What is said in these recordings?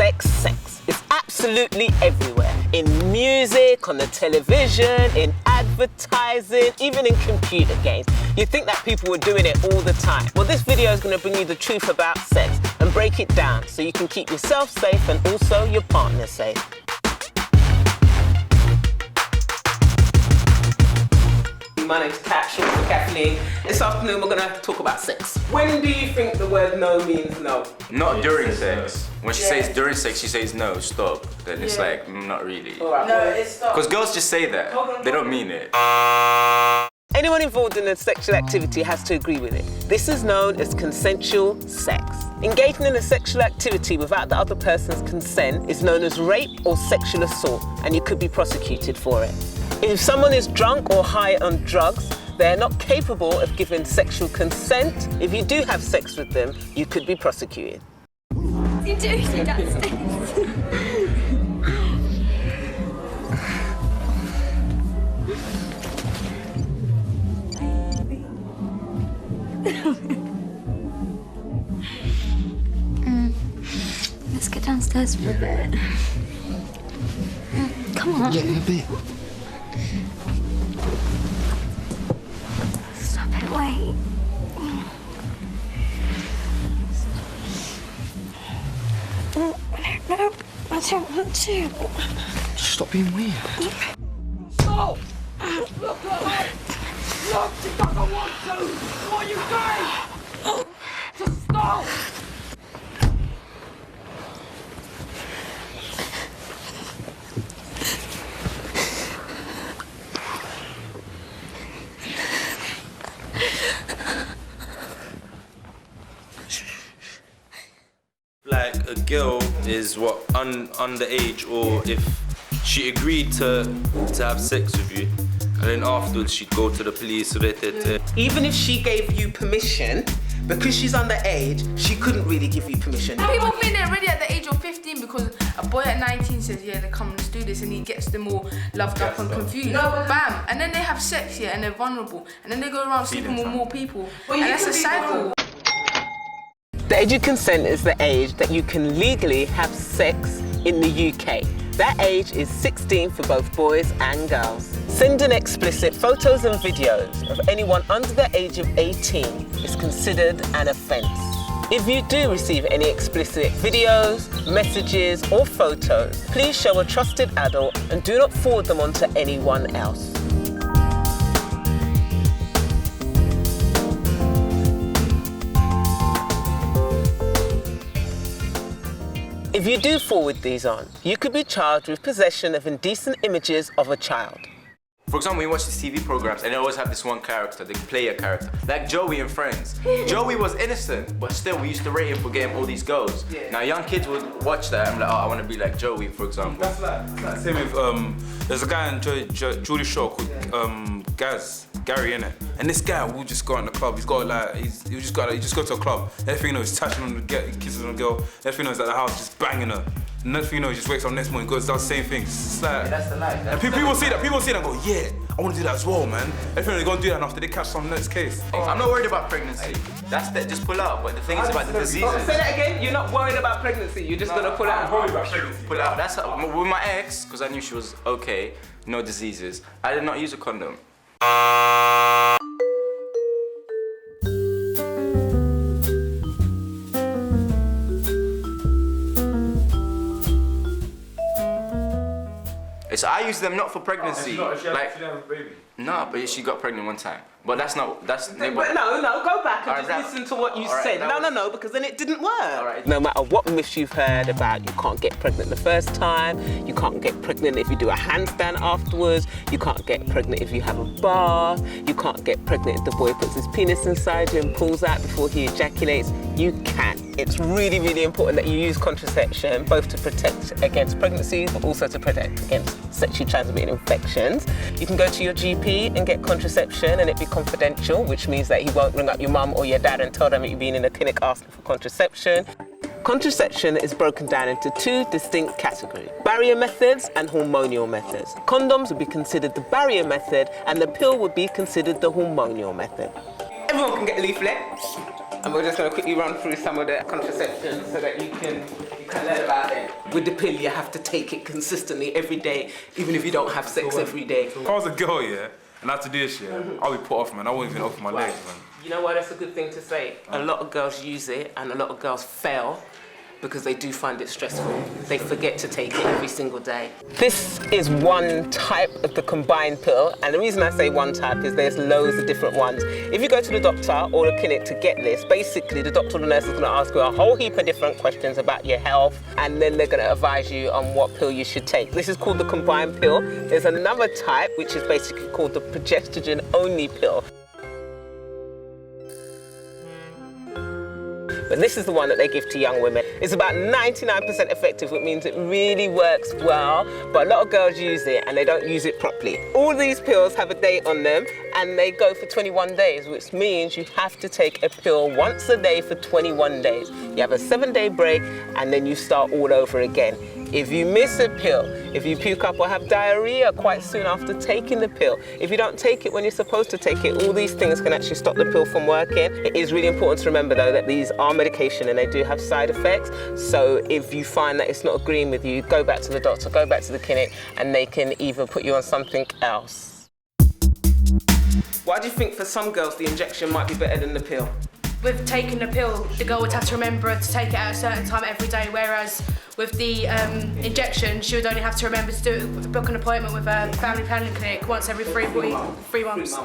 Sex. It's absolutely everywhere. In music, on the television, in advertising, even in computer games. You'd think that people were doing it all the time. Well, this video is going to bring you the truth about sex and break it down so you can keep yourself safe and also your partner safe. My name's Kat, short for Kathleen. This afternoon we're going to talk about sex. When do you think the word no means no? Not during sex. When she says during sex, she says no, stop. Then it's like, not really. Right, no, it's stop. Because girls just say that. They don't mean it. Anyone involved in a sexual activity has to agree with it. This is known as consensual sex. Engaging in a sexual activity without the other person's consent is known as rape or sexual assault, and you could be prosecuted for it. If someone is drunk or high on drugs, they're not capable of giving sexual consent. If you do have sex with them, you could be prosecuted. You're doing it downstairs. Let's get downstairs for a bit. Come on. Yeah, in a bit. Stop it, wait. No, I don't want to. Stop being weird. Stop! Look at me! Look, she doesn't want to! What are you doing? Just stop! Like a girl is what underage, or if she agreed to have sex with you, and then afterwards she'd go to the police. Even if she gave you permission, because she's underage, she couldn't really give you permission. People think they're ready at the age of 15 because a boy at 19 says, yeah, come, let's do this, and he gets them all loved up and confused. Bam! And then they have sex, yeah, and they're vulnerable. And then they go around sleeping with more people. And that's a cycle. The age of consent is the age that you can legally have sex in the UK. That age is 16 for both boys and girls. Sending explicit photos and videos of anyone under the age of 18 is considered an offence. If you do receive any explicit videos, messages or photos, please show a trusted adult and do not forward them on to anyone else. If you do forward these on, you could be charged with possession of indecent images of a child. For example, we watch these TV programs and they always have this one character, they play a character. Like Joey in Friends. Joey was innocent, but still we used to rate him for getting all these girls. Yeah. Now young kids would watch that and be like, oh, I want to be like Joey, for example. That's like same with, there's a guy in Geordie Shore called Gary, innit? And this guy will just go out in the club. He's got like, he just go to a club. Everything you know, he's touching on the girl, kissing on the girl. Everything you know is at the house, just banging her. Nothing you know, he just wakes up next morning, goes down the same thing. It's like, that's the life. And people see that and go, yeah, I want to do that as well, man. Everything they're gonna do that after they catch some next case. I'm not worried about pregnancy. That's that, just pull out. But the thing is about the diseases. Oh, say that again. You're not worried about pregnancy. You're just gonna pull out. Pull out. That's how, with my ex, because I knew she was okay, no diseases. I did not use a condom. So I use them not for pregnancy. She didn't have a baby. No, but she got pregnant one time. But that's not, that's... But no, go back and just listen to what you said. No, because then it didn't work. No matter what myths you've heard about, you can't get pregnant the first time, you can't get pregnant if you do a handstand afterwards, you can't get pregnant if you have a bath, you can't get pregnant if the boy puts his penis inside you and pulls out before he ejaculates. You can. It's really, really important that you use contraception, both to protect against pregnancy, but also to protect against sexually transmitted infections. You can go to your GP and get contraception and it be confidential, which means that he won't ring up your mum or your dad and tell them that you've been in a clinic asking for contraception. Contraception is broken down into two distinct categories: barrier methods and hormonal methods. Condoms would be considered the barrier method and the pill would be considered the hormonal method. everyone can get a leaflet. And we're just going to quickly run through some of the contraception so that you can learn about it. With the pill, you have to take it consistently every day, even if you don't have sex every day. If I was a girl, yeah, and I had to do this, yeah, I'll be put off, man. I won't even open my legs, man. You know what? That's a good thing to say. A lot of girls use it, and a lot of girls fail because they do find it stressful. They forget to take it every single day. This is one type of the combined pill, and the reason I say one type is there's loads of different ones. If you go to the doctor or the clinic to get this, basically the doctor or the nurse is gonna ask you a whole heap of different questions about your health, and then they're gonna advise you on what pill you should take. This is called the combined pill. There's another type, which is basically called the progesterone only pill. But this is the one that they give to young women. It's about 99% effective, which means it really works well, but a lot of girls use it and they don't use it properly. All these pills have a date on them and they go for 21 days, which means you have to take a pill once a day for 21 days. You have a 7-day break and then you start all over again. If you miss a pill, if you puke up or have diarrhea quite soon after taking the pill, if you don't take it when you're supposed to take it, all these things can actually stop the pill from working. It is really important to remember though that these are medication and they do have side effects. So if you find that it's not agreeing with you, go back to the doctor, go back to the clinic, and they can either put you on something else. Why do you think for some girls the injection might be better than the pill? With taking the pill, the girl would have to remember to take it at a certain time every day, whereas with the injection, she would only have to remember to book an appointment with a family planning clinic once every 3 months.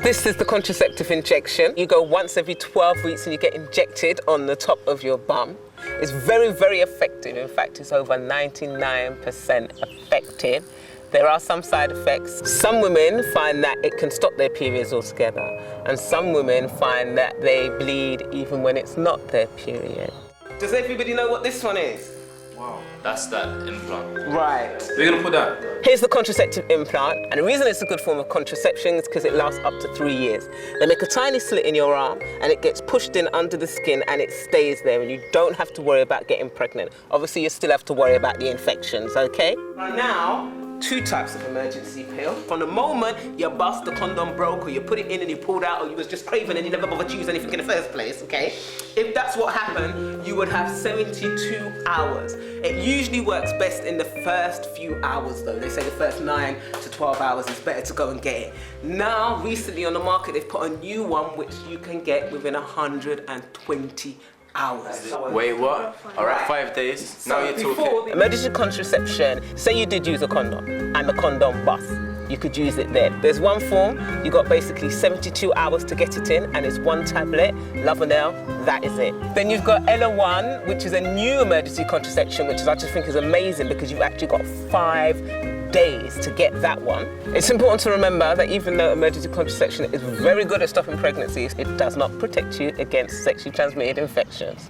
This is the contraceptive injection. You go once every 12 weeks and you get injected on the top of your bum. It's very, very effective. In fact, it's over 99% effective. There are some side effects. Some women find that it can stop their periods altogether, and some women find that they bleed even when it's not their period. Does everybody know what this one is? Wow. That's that implant. Right. We're gonna put that. Here's the contraceptive implant, and the reason it's a good form of contraception is because it lasts up to 3 years. They make a tiny slit in your arm, and it gets pushed in under the skin, and it stays there, and you don't have to worry about getting pregnant. Obviously, you still have to worry about the infections, okay? Right now, 2 types of emergency pill. From the moment you bust, the condom broke, or you put it in and you pulled out, or you was just craving and you never bothered to use anything in the first place, okay? If that's what happened, you would have 72 hours. It usually works best in the first few hours though. They say the first 9 to 12 hours is better to go and get it. Now, recently on the market, they've put a new one which you can get within 120 hours. Wait, what? All right, 5 days. So now you're talking. Emergency contraception, say you did use a condom and the condom bust. You could use it there. There's one form, you got basically 72 hours to get it in, and it's 1 tablet, Lovernell, that is it. Then you've got Ella 1, which is a new emergency contraception, which I just think is amazing because you've actually got 5 days to get that one. It's important to remember that even though emergency contraception is very good at stopping pregnancies, it does not protect you against sexually transmitted infections.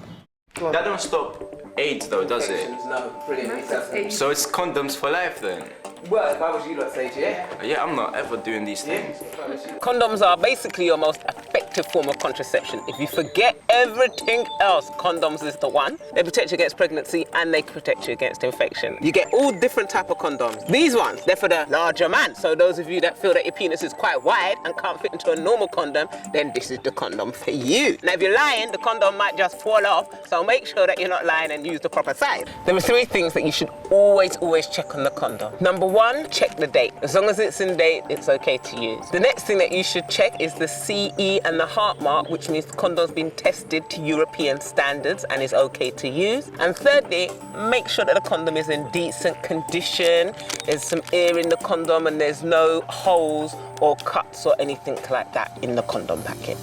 That don't stop AIDS though, does it? No, brilliant. It doesn't. So it's condoms for life then? Well, if I was you, lot say, yeah. Yeah, I'm not ever doing these things. Condoms are basically your most effective form of contraception. If you forget everything else, condoms is the one. They protect you against pregnancy and they protect you against infection. You get all different type of condoms. These ones, they're for the larger man. So those of you that feel that your penis is quite wide and can't fit into a normal condom, then this is the condom for you. Now, if you're lying, the condom might just fall off. So make sure that you're not lying and use the proper size. There are 3 things that you should always check on the condom. Number 1, check the date. As long as it's in date, it's okay to use. The next thing that you should check is the CE and the heart mark, which means the condom's been tested to European standards and is okay to use. And thirdly, make sure that the condom is in decent condition. There's some air in the condom and there's no holes or cuts or anything like that in the condom packet.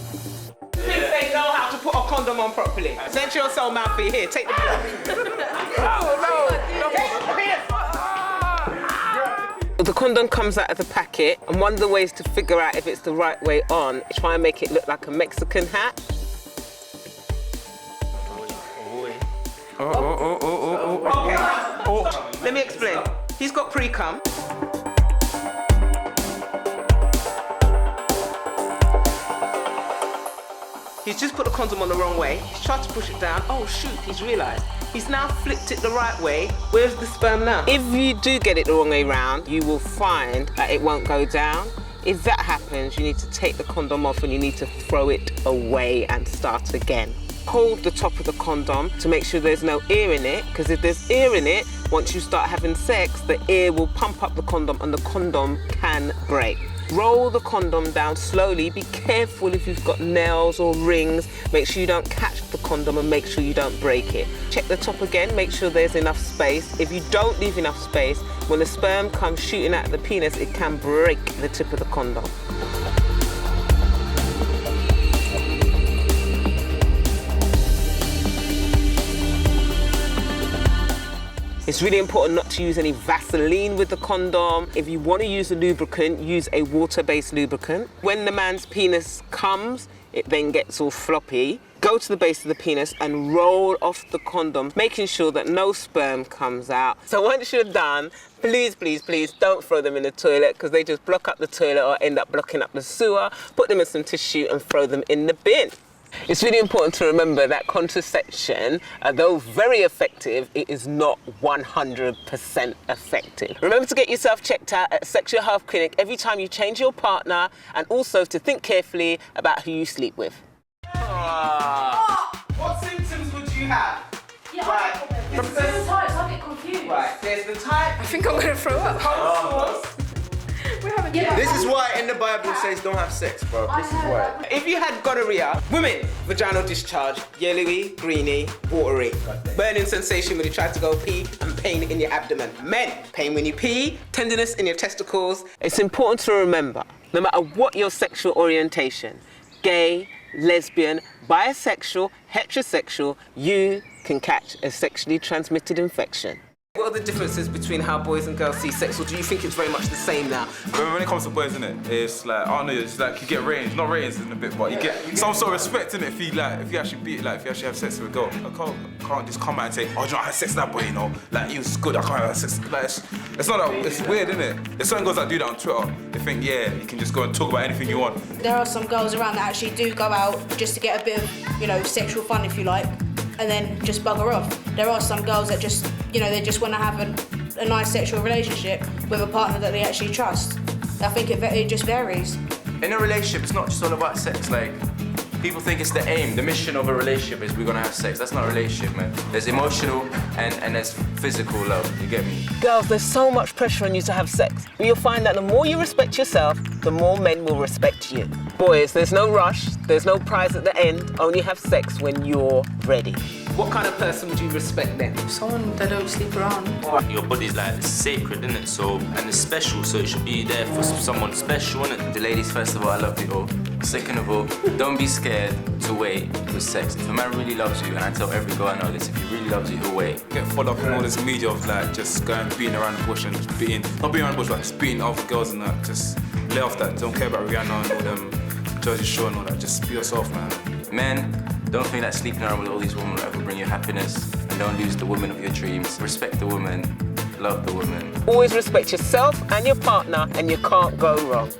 If they know how to put a condom on properly. Central Soul Mouthy, here, take the The condom comes out of the packet, and one of the ways to figure out if it's the right way on is try and make it look like a Mexican hat. Okay. Let me explain. He's got pre-cum. He's just put the condom on the wrong way. He's tried to push it down. Oh shoot, he's realised. He's now flipped it the right way. Where's the sperm now? If you do get it the wrong way round, you will find that it won't go down. If that happens, you need to take the condom off and you need to throw it away and start again. Hold the top of the condom to make sure there's no air in it, because if there's air in it, once you start having sex, the air will pump up the condom and the condom can break. Roll the condom down slowly. Be careful if you've got nails or rings. Make sure you don't catch the condom and make sure you don't break it. Check the top again, make sure there's enough space. If you don't leave enough space, when the sperm comes shooting out of the penis, it can break the tip of the condom. It's really important not to use any Vaseline with the condom. If you want to use a lubricant, use a water-based lubricant. When the man's penis comes, it then gets all floppy. Go to the base of the penis and roll off the condom, making sure that no sperm comes out. So once you're done, please, please, please don't throw them in the toilet, because they just block up the toilet or end up blocking up the sewer. Put them in some tissue and throw them in the bin. It's really important to remember that contraception, though very effective, it is not 100% effective. Remember to get yourself checked out at a sexual health clinic every time you change your partner, and also to think carefully about who you sleep with. What symptoms would you have? Yeah, right. There's the types, I get confused. Right, there's the type. I think I'm going to throw up. This is why in the Bible it says don't have sex, bro. This is why. If you had gonorrhea, women, vaginal discharge, yellowy, greeny, watery. Burning sensation when you try to go pee, and pain in your abdomen. Men, pain when you pee, tenderness in your testicles. It's important to remember, no matter what your sexual orientation, gay, lesbian, bisexual, heterosexual, you can catch a sexually transmitted infection. What are the differences between how boys and girls see sex, or do you think it's very much the same now? When it comes to boys, innit, it's like, I don't know, it's like you get ratings, not ratings in a bit, but you get some sort of respect in it if you actually have sex with a girl. I can't just come out and say, oh, do you know, I had sex with that boy, you know, like he was good, I can't have sex. Like, it's not that, it's weird, innit? There's certain girls that do that on Twitter. They think, yeah, you can just go and talk about anything you want. There are some girls around that actually do go out just to get a bit of, you know, sexual fun, if you like, and then just bugger off. There are some girls that just, you know, they just want to have a nice sexual relationship with a partner that they actually trust. I think it just varies. In a relationship, it's not just all about sex. Like, people think it's the aim, the mission of a relationship is we're gonna have sex. That's not a relationship, man. There's emotional and there's physical love, you get me? Girls, there's so much pressure on you to have sex. But you'll find that the more you respect yourself, the more men will respect you. Boys, there's no rush, there's no prize at the end, only have sex when you're ready. What kind of person would you respect then? Someone that don't sleep around. Your body's like sacred, isn't it? So, and it's special, so it should be there for someone special, isn't it? The ladies, first of all, I love you all. Second of all, don't be scared to wait with sex. If a man really loves you, and I tell every girl I know this, if he really loves you, he'll wait. Get followed up in all this media of like just going beating around the bush and just beating, not beating around the bush, but just beating other girls and that. Just lay off that. Don't care about Rihanna and all them Jersey Shore and all that. Just be yourself, man. Men, don't think that sleeping around with all these women will ever bring you happiness, and don't lose the woman of your dreams. Respect the woman, love the woman. Always respect yourself and your partner, and you can't go wrong.